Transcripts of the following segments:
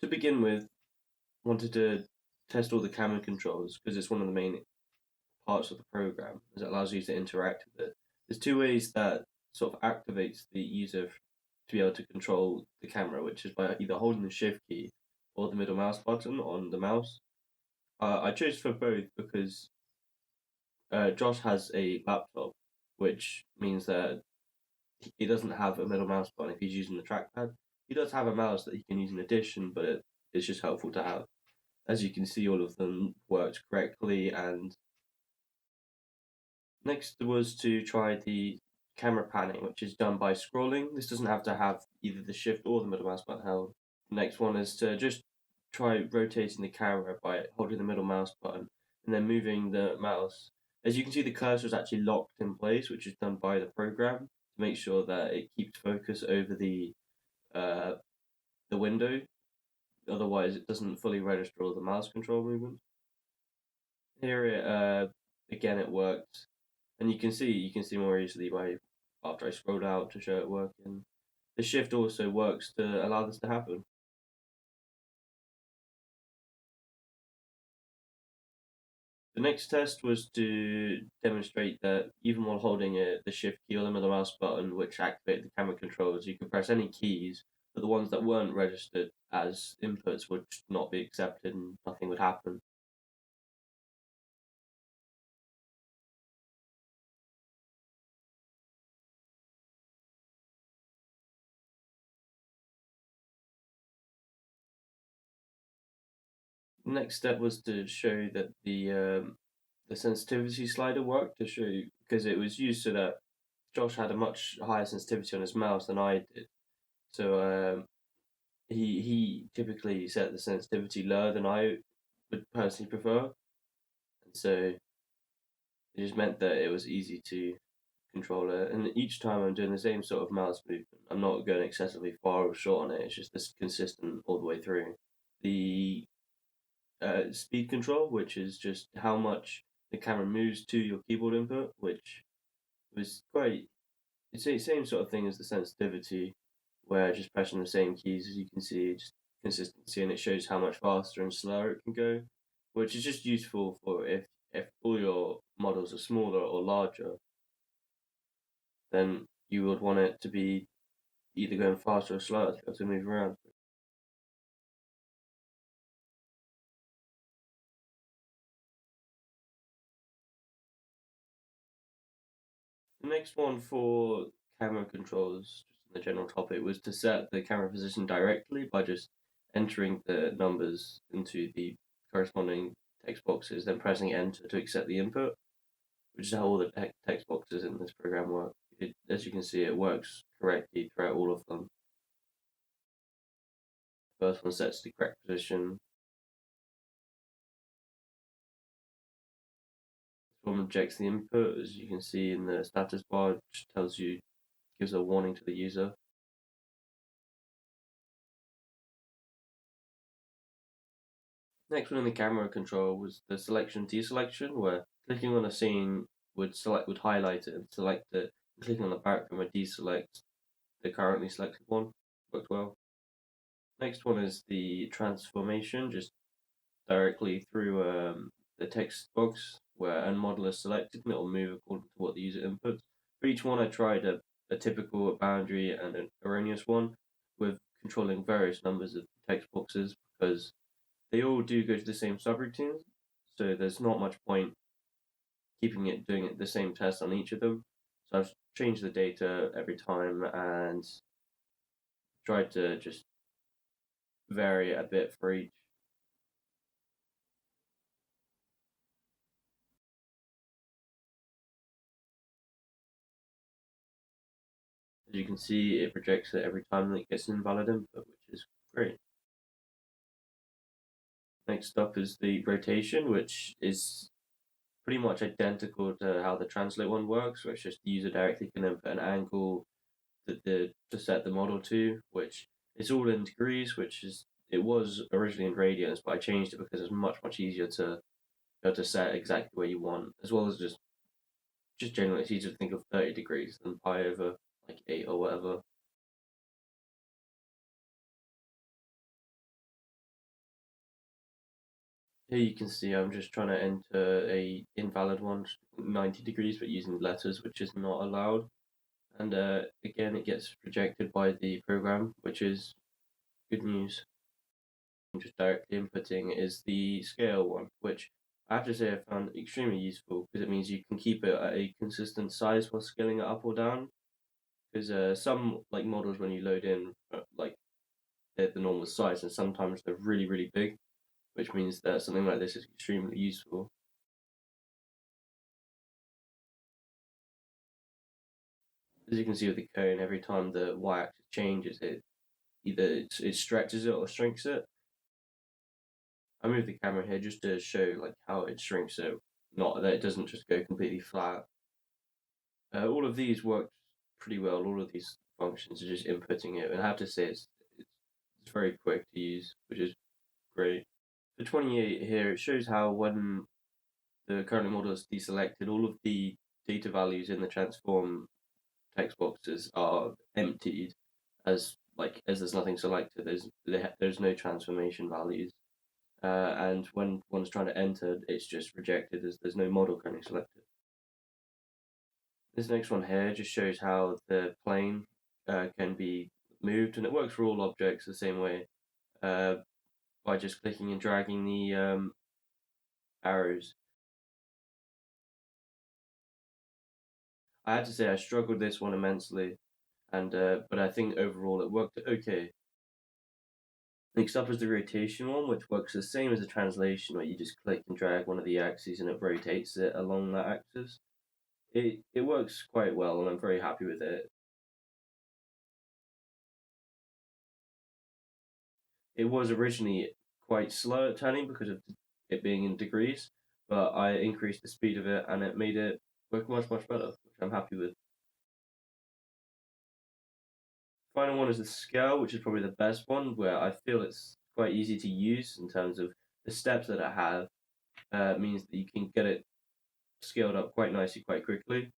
To begin with, wanted to test all the camera controls because it's one of the main parts of the program, as it allows you to interact with it. There's two ways that sort of activates the user to be able to control the camera, which is by either holding the shift key or the middle mouse button on the mouse. I chose for both because Josh has a laptop, which means that he doesn't have a middle mouse button if he's using the trackpad. He does have a mouse that he can use in addition, but it's just helpful to have. As you can see, all of them worked correctly. And next was to try the camera panning, which is done by scrolling. This doesn't have to have either the shift or the middle mouse button held. Next one is to just try rotating the camera by holding the middle mouse button and then moving the mouse. As you can see, the cursor is actually locked in place, which is done by the program to make sure that it keeps focus over the window. Otherwise, it doesn't fully register all the mouse control movement. Here, again, it worked, and you can see more easily by after I scrolled out to show it working. The shift also works to allow this to happen. The next test was to demonstrate that even while holding the shift key or the middle mouse button, which activate the camera controls, you could press any keys, but the ones that weren't registered as inputs would not be accepted and nothing would happen. The next step was to show that the sensitivity slider worked, to show because it was used so that Josh had a much higher sensitivity on his mouse than I did. So he typically set the sensitivity lower than I would personally prefer, and so it just meant that it was easy to control it. And each time I'm doing the same sort of mouse movement, I'm not going excessively far or short on it. It's just this consistent all the way through. The speed control, which is just how much the camera moves to your keyboard input, which was quite. It's the same sort of thing as the sensitivity, where just pressing the same keys, as you can see, just consistency, and it shows how much faster and slower it can go, which is just useful for if all your models are smaller or larger, then you would want it to be either going faster or slower to be able to move around. The next one for camera controls, just on the general topic, was to set the camera position directly by just entering the numbers into the corresponding text boxes, then pressing enter to accept the input, which is how all the text boxes in this program work. As you can see, it works correctly throughout all of them. The first one sets the correct position. This one rejects the input, as you can see in the status bar, which gives a warning to the user. Next one in the camera control was the selection deselection, where clicking on a scene would highlight it and select it. Clicking on the background would deselect the currently selected one. Worked well. Next one is the transformation, just directly through the text box where a model is selected, and it will move according to what the user inputs. For each one, I tried a typical boundary and an erroneous one, with controlling various numbers of text boxes, because they all do go to the same subroutines, so there's not much point doing it the same test on each of them. So I've changed the data every time and tried to just vary it a bit for each. As you can see, it rejects it every time that it gets an invalid input, which is great. Next up is the rotation, which is pretty much identical to how the translate one works, where it's just the user directly can input an angle to set the model to, which is all in degrees, it was originally in radians, but I changed it because it's much easier to be able to set exactly where you want, as well as just generally it's easier to think of 30 degrees than pi over like 8 or whatever. Here you can see I'm just trying to enter a invalid one, 90 degrees, but using letters, which is not allowed. And again, it gets rejected by the program, which is good news. Just directly inputting is the scale one, which I have to say I found extremely useful because it means you can keep it at a consistent size while scaling it up or down. Because some like models when you load in, like they're the normal size, and sometimes they're really really big, which means that something like this is extremely useful. As you can see with the cone, every time the y-axis changes, it either it stretches it or shrinks it. I move the camera here just to show like how it shrinks it, not that it doesn't just go completely flat. All of these work pretty well. All of these functions are just inputting it, and I have to say it's very quick to use, which is great. For 28 here, it shows how when the current model is deselected, all of the data values in the transform text boxes are emptied as there's nothing selected. There's no transformation values. And when one's trying to enter, it's just rejected as there's no model currently selected. This next one here just shows how the plane can be moved, and it works for all objects the same way by just clicking and dragging the arrows. I had to say I struggled this one immensely, and but I think overall it worked okay. Next up is the rotation one, which works the same as the translation, where you just click and drag one of the axes and it rotates it along that axis. It works quite well, and I'm very happy with it. It was originally quite slow at turning because of it being in degrees, but I increased the speed of it and it made it work much better, which I'm happy with. Final one is the scale, which is probably the best one, where I feel it's quite easy to use in terms of the steps that it have. Means that you can get it scaled up quite nicely, quite quickly.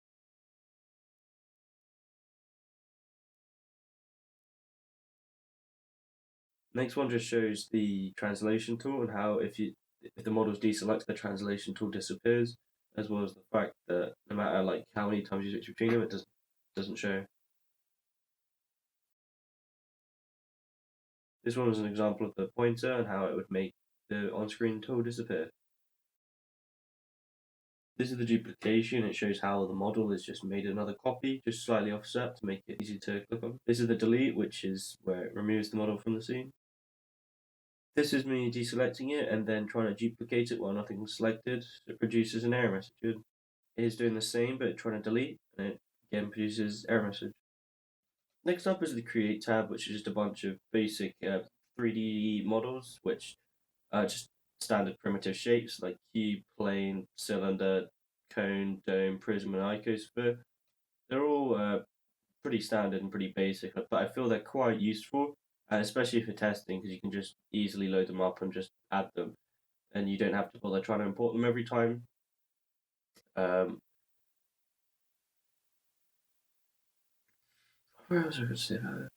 Next one just shows the translation tool and how if the model's deselected, the translation tool disappears, as well as the fact that no matter like how many times you switch between them, it doesn't show. This one was an example of the pointer and how it would make the on-screen tool disappear. This is the duplication. It shows how the model is just made another copy, just slightly offset to make it easy to click on. This is the delete, which is where it removes the model from the scene. This is me deselecting it and then trying to duplicate it while nothing's selected. It produces an error message. It is doing the same, but trying to delete, and it again produces error message. Next up is the Create tab, which is just a bunch of basic 3D models, which are just standard primitive shapes like cube, plane, cylinder, cone, dome, prism, and icosphere. They're all pretty standard and pretty basic, but I feel they're quite useful, especially for testing, because you can just easily load them up and just add them, and you don't have to bother trying to import them every time. Where else I could say that?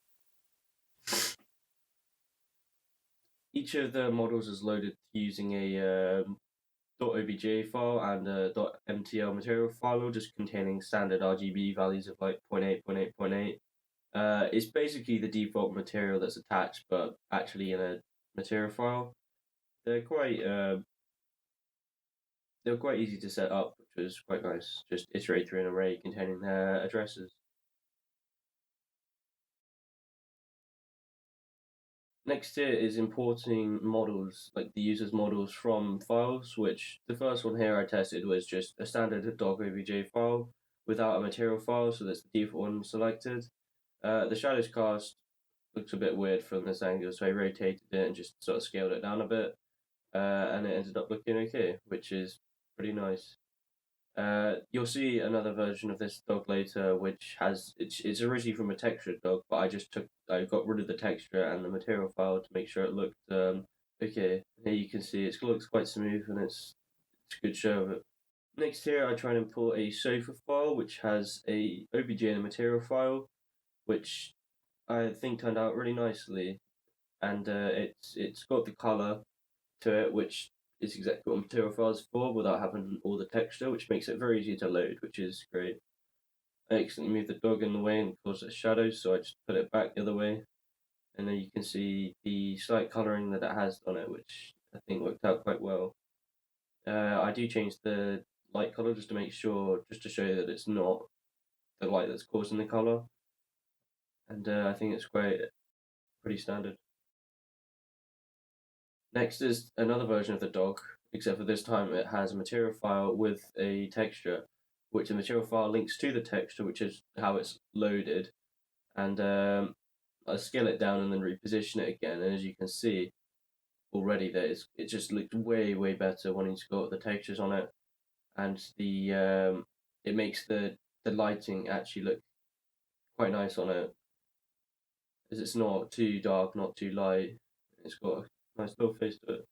Each of the models is loaded using a .obj file and a .mtl material file, just containing standard RGB values of like 0.8, 0.8, 0.8. It's basically the default material that's attached, but actually in a material file. They're quite easy to set up, which was quite nice. Just iterate through an array containing their addresses. Next here is importing models, like the user's models from files, which the first one here I tested was just a standard .obj file without a material file, so that's the default one selected. The shadows cast looks a bit weird from this angle, so I rotated it and just sort of scaled it down a bit, and it ended up looking okay, which is pretty nice. You'll see another version of this dog later, which has it's originally from a textured dog, but I got rid of the texture and the material file to make sure it looked okay. Here you can see it looks quite smooth and it's a good show of it. Next here, I try and import a sofa file, which has a OBJ and a material file, which I think turned out really nicely, and it's got the color to it, which is exactly what material files are for without having all the texture, which makes it very easy to load, which is great. I accidentally moved the dog in the way and caused a shadow, so I just put it back the other way. And then you can see the slight colouring that it has on it, which I think worked out quite well. I do change the light colour just to make sure, just to show that it's not the light that's causing the colour. And I think it's pretty standard. Next is another version of the dog, except for this time it has a material file with a texture, which the material file links to the texture, which is how it's loaded. And I scale it down and then reposition it again. And as you can see already, it just looked way better when you got the textures on it, and it makes the lighting actually look quite nice on it, as it's not too dark, not too light. It's got a nice little face to it.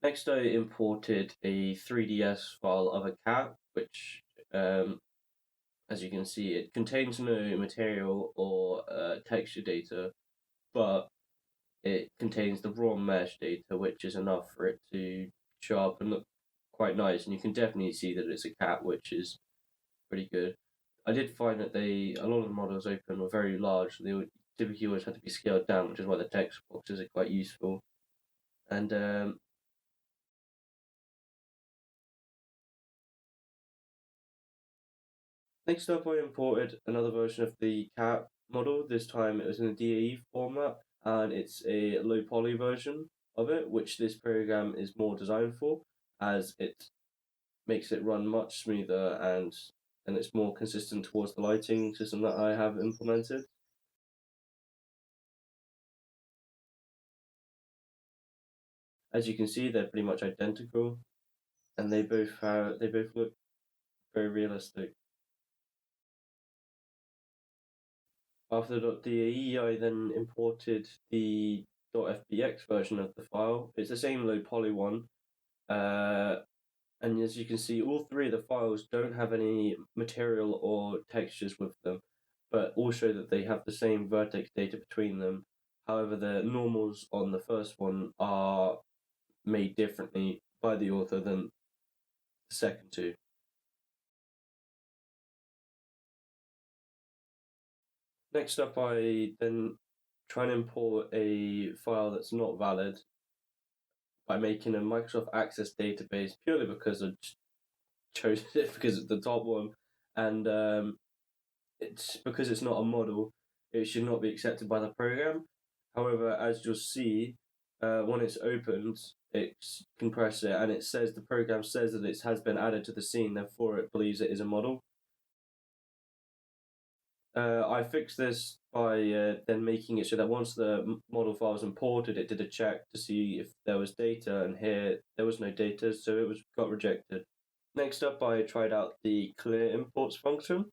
Next, I imported a 3ds file of a cat, which, as you can see, it contains no material or texture data, but it contains the raw mesh data, which is enough for it to show up and look quite nice. And you can definitely see that it's a cat, which is pretty good. I did find that a lot of the models open were very large. They would typically always have to be scaled down, which is why the text boxes are quite useful. And next up, I imported another version of the cat model. This time it was in a DAE format, and it's a low poly version of it, which this program is more designed for, as it makes it run much smoother and it's more consistent towards the lighting system that I have implemented. As you can see, they're pretty much identical, and they both look very realistic. After the .dae, I then imported the .fbx version of the file. It's the same low poly one, and as you can see, all three of the files don't have any material or textures with them, but all show that they have the same vertex data between them. However, the normals on the first one are made differently by the author than the second two. Next up, I then try and import a file that's not valid by making a Microsoft Access database, purely because I chose it because it's the top one, and it's because it's not a model, it should not be accepted by the program. However, as you'll see, when it's opened, it can press it, and the program says that it has been added to the scene, therefore it believes it is a model. I fixed this by then making it so that once the model file was imported, it did a check to see if there was data, and here there was no data, so it got rejected. Next up, I tried out the clear imports function,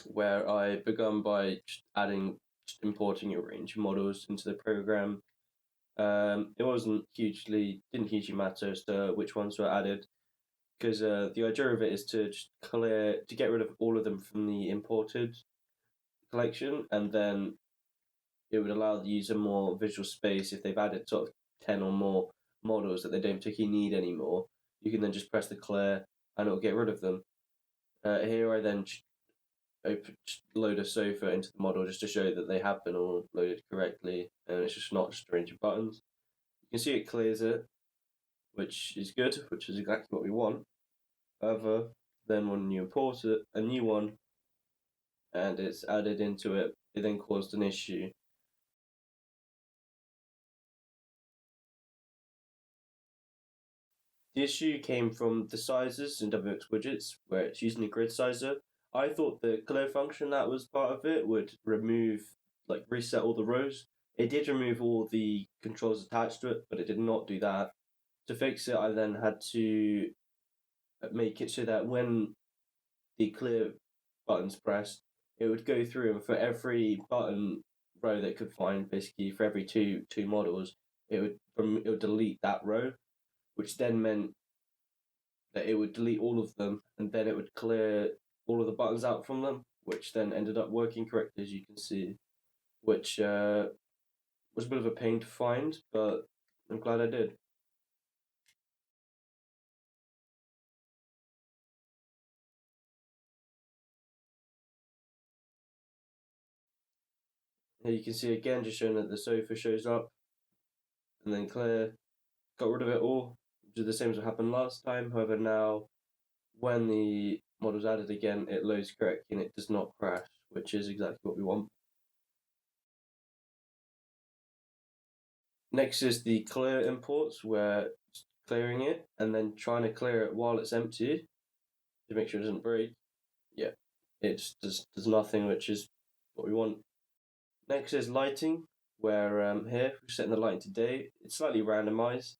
where I begun by just importing a range of models into the program. It didn't hugely matter as to which ones were added, because the idea of it is to get rid of all of them from the imported collection, and then it would allow the user more visual space if they've added sort of 10 or more models that they don't particularly need anymore. You can then just press the clear and it'll get rid of them. Here I then load a sofa into the model just to show that they have been all loaded correctly, and it's just not just a range of buttons. You can see it clears it, which is good, which is exactly what we want. However, then when you import a new one and it's added into it, it then caused an issue. The issue came from the sizes in WX widgets, where it's using a grid sizer. I thought the clear function that was part of it would reset all the rows. It did remove all the controls attached to it, but it did not do that. To fix it, I then had to make it so that when the clear button's pressed, it would go through, and for every button row that it could find, basically for every two models, it would delete that row, which then meant that it would delete all of them, and then it would clear all of the buttons out from them, which then ended up working correctly, as you can see. which was a bit of a pain to find, but I'm glad I did. Here you can see again, just showing that the sofa shows up, and then clear. Got rid of it all, which is the same as what happened last time. However, now when the model's added again, it loads correctly and it does not crash, which is exactly what we want. Next is the clear imports, where clearing it and then trying to clear it while it's empty to make sure it doesn't break. Yeah, it just does nothing, which is what we want. Next is lighting, where here we're setting the lighting today. It's slightly randomized,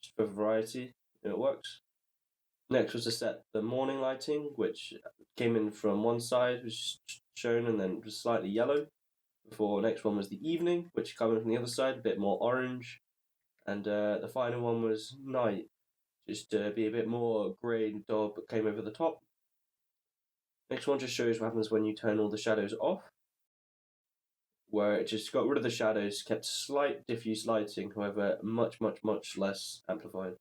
just for variety, and it works. Next was to set the morning lighting, which came in from one side, was shown, and then was slightly yellow. Before next one was the evening, which came in from the other side, a bit more orange. And the final one was night, just to be a bit more grey and dull, but came over the top. Next one just shows what happens when you turn all the shadows off, where it just got rid of the shadows, kept slight diffuse lighting, however, much less amplified.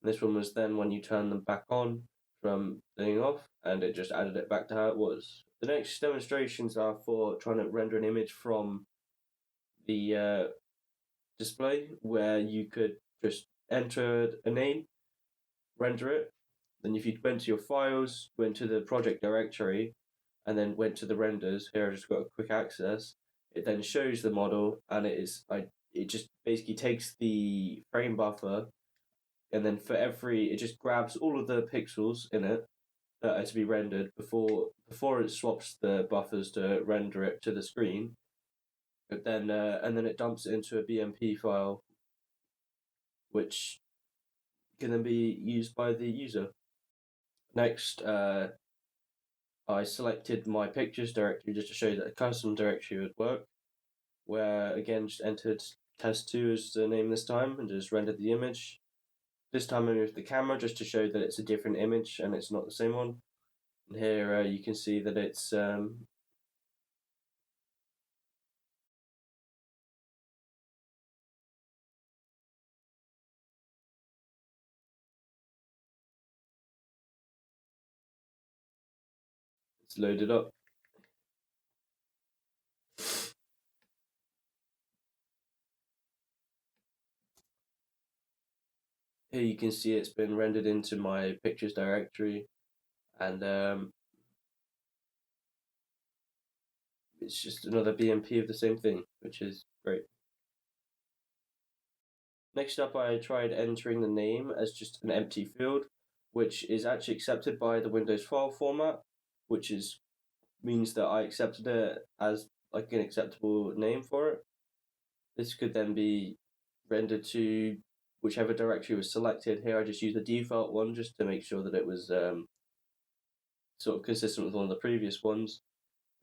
And this one was then when you turn them back on from turning off, and it just added it back to how it was. The next demonstrations are for trying to render an image from the display, where you could just enter a name, render it. Then if you went to your files, went to the project directory, and then went to the renders, here I just got a quick access, it then shows the model, and it just basically takes the frame buffer, and then it just grabs all of the pixels in it that are to be rendered before it swaps the buffers to render it to the screen. But then and then it dumps it into a BMP file, which can then be used by the user. Next, I selected my pictures directory just to show you that a custom directory would work, where again just entered test2 as the name this time and just rendered the image. This time I moved the camera just to show that it's a different image and it's not the same one. And here you can see that it's loaded up. Here you can see it's been rendered into my pictures directory, and it's just another BMP of the same thing, which is great. Next up, I tried entering the name as just an empty field, which is actually accepted by the Windows file format, which means that I accepted it as like an acceptable name for it. This could then be rendered to whichever directory was selected. Here I just used the default one just to make sure that it was sort of consistent with one of the previous ones.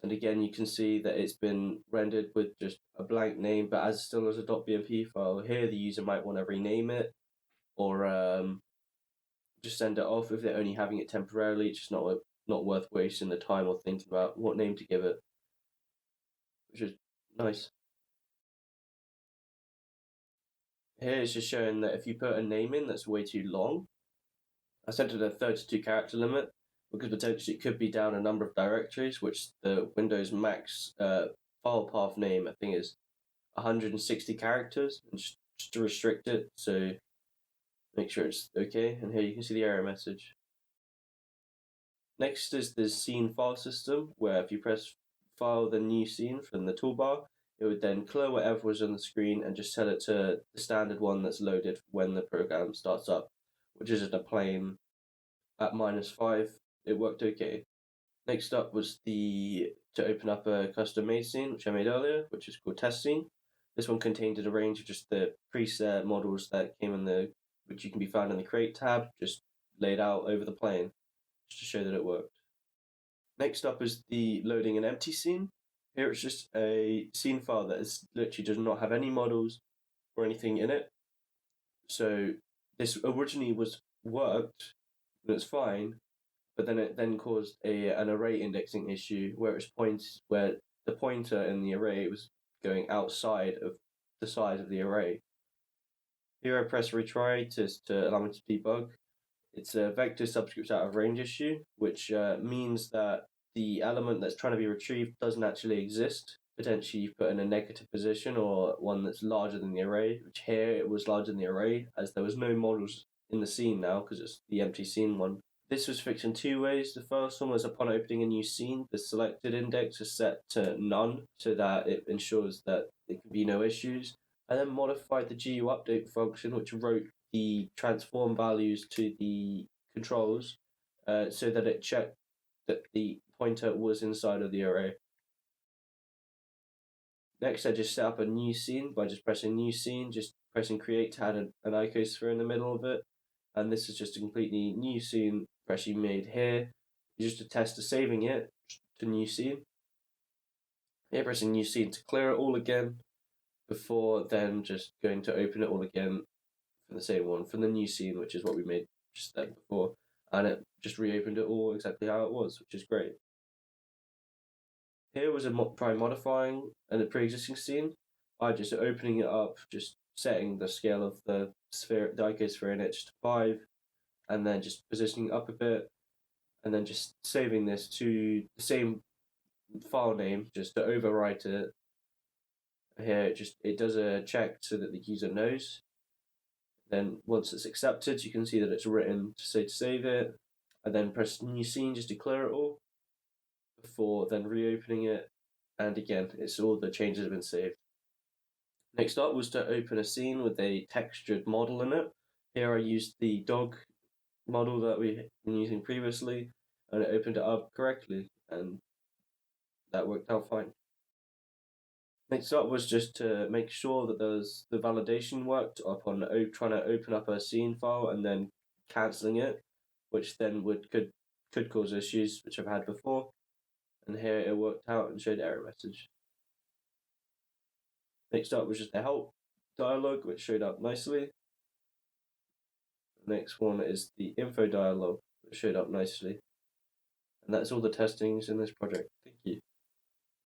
And again, you can see that it's been rendered with just a blank name, but still as a .bmp file. Here, the user might want to rename it, or just send it off if they're only having it temporarily. It's just not worth wasting the time or thinking about what name to give it, which is nice. Here it's just showing that if you put a name in that's way too long, I set it a 32 character limit, because potentially it could be down a number of directories, which the Windows max file path name I think is 160 characters, and just to restrict it, so make sure it's okay. And here you can see the error message. Next is the scene file system, where if you press file then new scene from the toolbar, it would then clear whatever was on the screen and just set it to the standard one that's loaded when the program starts up, which is in a plain at -5. It worked okay. Next up was to open up a custom made scene, which I made earlier, which is called test scene. This one contained a range of just the preset models that came which you can be found in the create tab, just laid out over the plane, just to show that it worked. Next up is the loading an empty scene. Here it's just a scene file that literally does not have any models or anything in it. So this originally worked, and it's fine, but then it caused an array indexing issue where the pointer in the array was going outside of the size of the array. Here I press retry to allow me to debug. It's a vector subscript out of range issue, which means that the element that's trying to be retrieved doesn't actually exist. Potentially you've put in a negative position or one that's larger than the array, which here it was larger than the array, as there was no models in the scene now because it's the empty scene one. This was fixed in two ways. The first one was upon opening a new scene, the selected index is set to none so that it ensures that there can be no issues. I then modified the GU update function, which wrote the transform values to the controls so that it checked that the pointer was inside of the array. Next, I just set up a new scene by just pressing new scene, just pressing create to add an icosphere in the middle of it. And this is just a completely new scene freshly made here. Just a test of saving it to new scene. Here, pressing new scene to clear it all again, before then just going to open it all again from the same one, from the new scene, which is what we made just then before. And it just reopened it all exactly how it was, which is great. Here was a try modifying a pre-existing scene by just opening it up, just setting the scale of the sphere, the icosphere in it to 5, and then just positioning it up a bit, and then just saving this to the same file name just to overwrite it. Here it does a check so that the user knows. Then once it's accepted, you can see that it's written to say to save it, and then press new scene just to clear it all before then reopening it, and again it's all the changes have been saved. Next up was to open a scene with a textured model in it. Here I used the dog model that we've been using previously, and it opened it up correctly, and that worked out fine. Next up was just to make sure that the validation worked upon trying to open up a scene file and then cancelling it, which then could cause issues, which I've had before. And here it worked out and showed error message. Next up was just a help dialog, which showed up nicely. The next one is the info dialog, which showed up nicely. And that's all the testings in this project. Thank you.